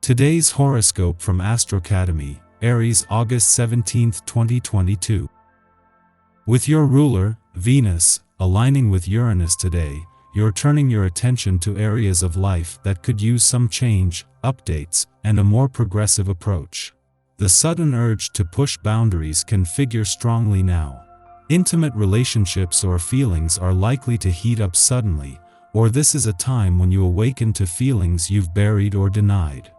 Today's horoscope from Astrocademy, Aries, August 17, 2022. With your ruler, Venus, aligning with Uranus today, you're turning your attention to areas of life that could use some change, updates, and a more progressive approach. The sudden urge to push boundaries can figure strongly now. Intimate relationships or feelings are likely to heat up suddenly, or this is a time when you awaken to feelings you've buried or denied.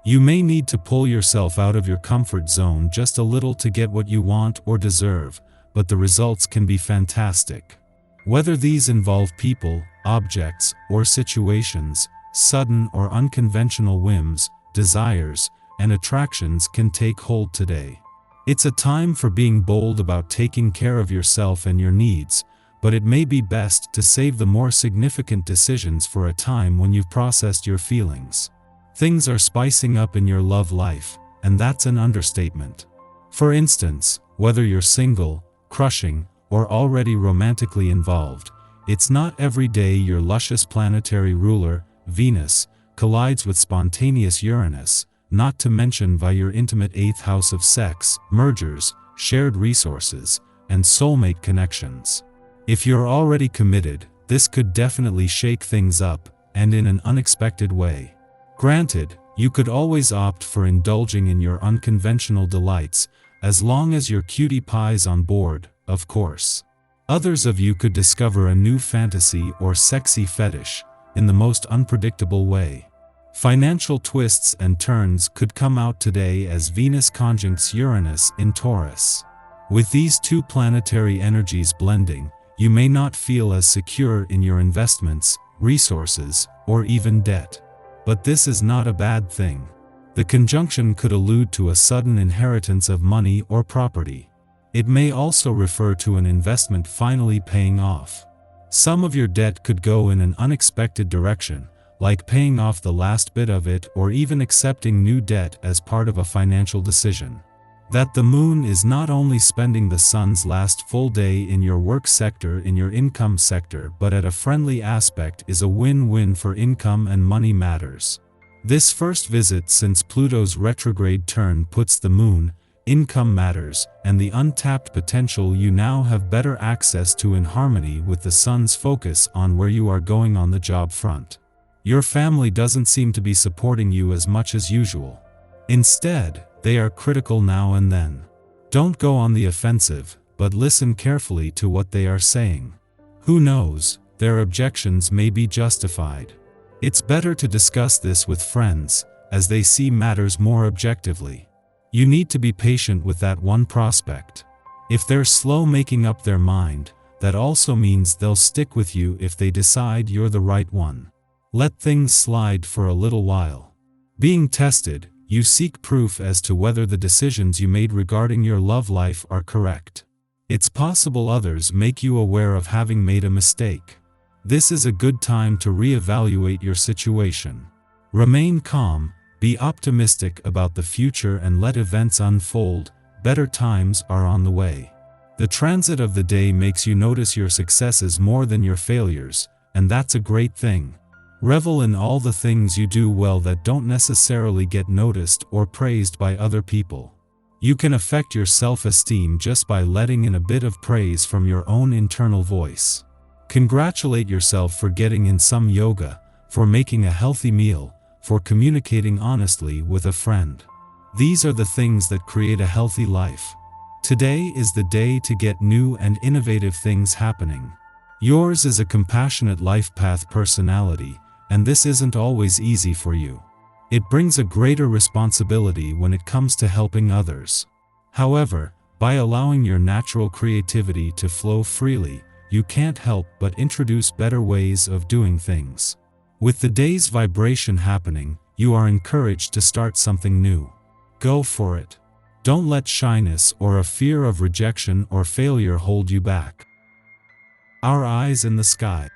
You may need to pull yourself out of your comfort zone just a little to get what you want or deserve, but the results can be fantastic. Whether these involve people, objects, or situations, sudden or unconventional whims, desires, and attractions can take hold today. It's a time for being bold about taking care of yourself and your needs, but it may be best to save the more significant decisions for a time when you've processed your feelings. Things are spicing up in your love life, and that's an understatement. For instance, whether you're single, crushing, or already romantically involved, it's not every day your luscious planetary ruler, Venus, collides with spontaneous Uranus, not to mention via your intimate 8th house of sex, mergers, shared resources, and soulmate connections. If you're already committed, this could definitely shake things up, and in an unexpected way. Granted, you could always opt for indulging in your unconventional delights, as long as your cutie pie's on board, of course. Others of you could discover a new fantasy or sexy fetish, in the most unpredictable way. Financial twists and turns could come out today as Venus conjuncts Uranus in Taurus. With these two planetary energies blending, you may not feel as secure in your investments, resources, or even debt. But this is not a bad thing. The conjunction could allude to a sudden inheritance of money or property. It may also refer to an investment finally paying off. Some of your debt could go in an unexpected direction, like paying off the last bit of it or even accepting new debt as part of a financial decision. That the moon is not only spending the sun's last full day in your work sector in your income sector but at a friendly aspect is a win-win for income and money matters. This first visit since Pluto's retrograde turn puts the moon, income matters, and the untapped potential you now have better access to in harmony with the sun's focus on where you are going on the job front. Your family doesn't seem to be supporting you as much as usual. Instead, they are critical now and then. Don't go on the offensive, but listen carefully to what they are saying. Who knows, their objections may be justified. It's better to discuss this with friends, as they see matters more objectively. You need to be patient with that one prospect. If they're slow making up their mind, that also means they'll stick with you if they decide you're the right one. Let things slide for a little while. Being tested, you seek proof as to whether the decisions you made regarding your love life are correct. It's possible others make you aware of having made a mistake. This is a good time to reevaluate your situation. Remain calm, be optimistic about the future and let events unfold. Better times are on the way. The transit of the day makes you notice your successes more than your failures, and that's a great thing. Revel in all the things you do well that don't necessarily get noticed or praised by other people. You can affect your self-esteem just by letting in a bit of praise from your own internal voice. Congratulate yourself for getting in some yoga, for making a healthy meal, for communicating honestly with a friend. These are the things that create a healthy life. Today is the day to get new and innovative things happening. Yours is a compassionate life path personality, and this isn't always easy for you. It brings a greater responsibility when it comes to helping others. However, by allowing your natural creativity to flow freely, you can't help but introduce better ways of doing things. With the day's vibration happening, you are encouraged to start something new. Go for it. Don't let shyness or a fear of rejection or failure hold you back. Our eyes in the sky.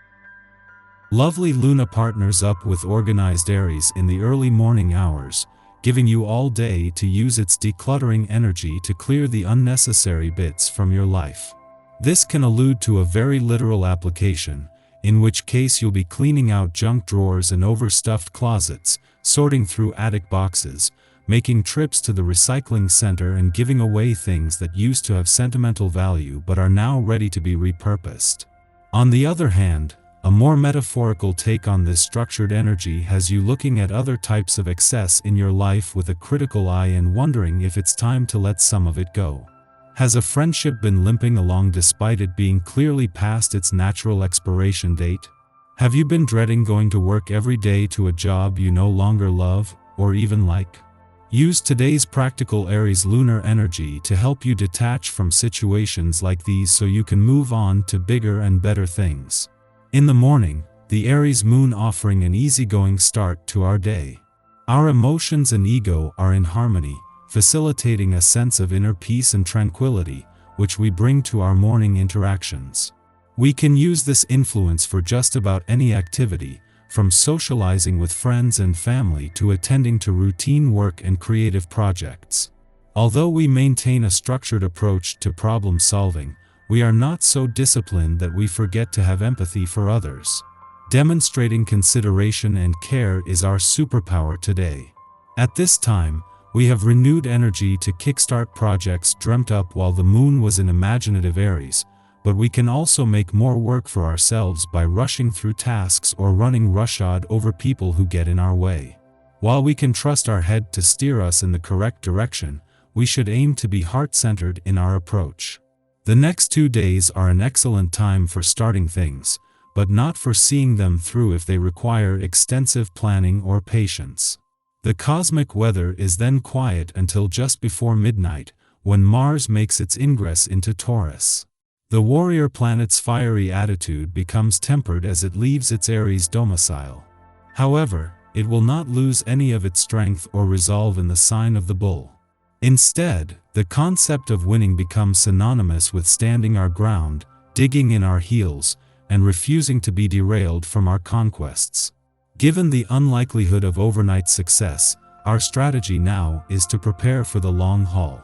Lovely Luna partners up with organized Aries in the early morning hours, giving you all day to use its decluttering energy to clear the unnecessary bits from your life. This can allude to a very literal application, in which case you'll be cleaning out junk drawers and overstuffed closets, sorting through attic boxes, making trips to the recycling center and giving away things that used to have sentimental value but are now ready to be repurposed. On the other hand, a more metaphorical take on this structured energy has you looking at other types of excess in your life with a critical eye and wondering if it's time to let some of it go. Has a friendship been limping along despite it being clearly past its natural expiration date? Have you been dreading going to work every day to a job you no longer love, or even like? Use today's practical Aries lunar energy to help you detach from situations like these so you can move on to bigger and better things. In the morning, the Aries moon offering an easygoing start to our day. Our emotions and ego are in harmony, facilitating a sense of inner peace and tranquility, which we bring to our morning interactions. We can use this influence for just about any activity, from socializing with friends and family to attending to routine work and creative projects. Although we maintain a structured approach to problem solving, we are not so disciplined that we forget to have empathy for others. Demonstrating consideration and care is our superpower today. At this time, we have renewed energy to kickstart projects dreamt up while the moon was in imaginative Aries, but we can also make more work for ourselves by rushing through tasks or running roughshod over people who get in our way. While we can trust our head to steer us in the correct direction, we should aim to be heart-centered in our approach. The next 2 days are an excellent time for starting things, but not for seeing them through if they require extensive planning or patience. The cosmic weather is then quiet until just before midnight, when Mars makes its ingress into Taurus. The warrior planet's fiery attitude becomes tempered as it leaves its Aries domicile. However, it will not lose any of its strength or resolve in the sign of the bull. Instead, the concept of winning becomes synonymous with standing our ground, digging in our heels, and refusing to be derailed from our conquests. Given the unlikelihood of overnight success, our strategy now is to prepare for the long haul.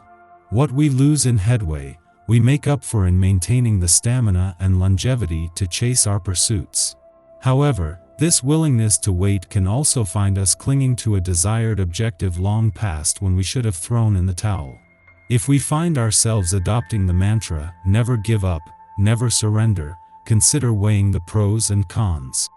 What we lose in headway, we make up for in maintaining the stamina and longevity to chase our pursuits. However, this willingness to wait can also find us clinging to a desired objective long past when we should have thrown in the towel. If we find ourselves adopting the mantra, "Never give up, never surrender," consider weighing the pros and cons.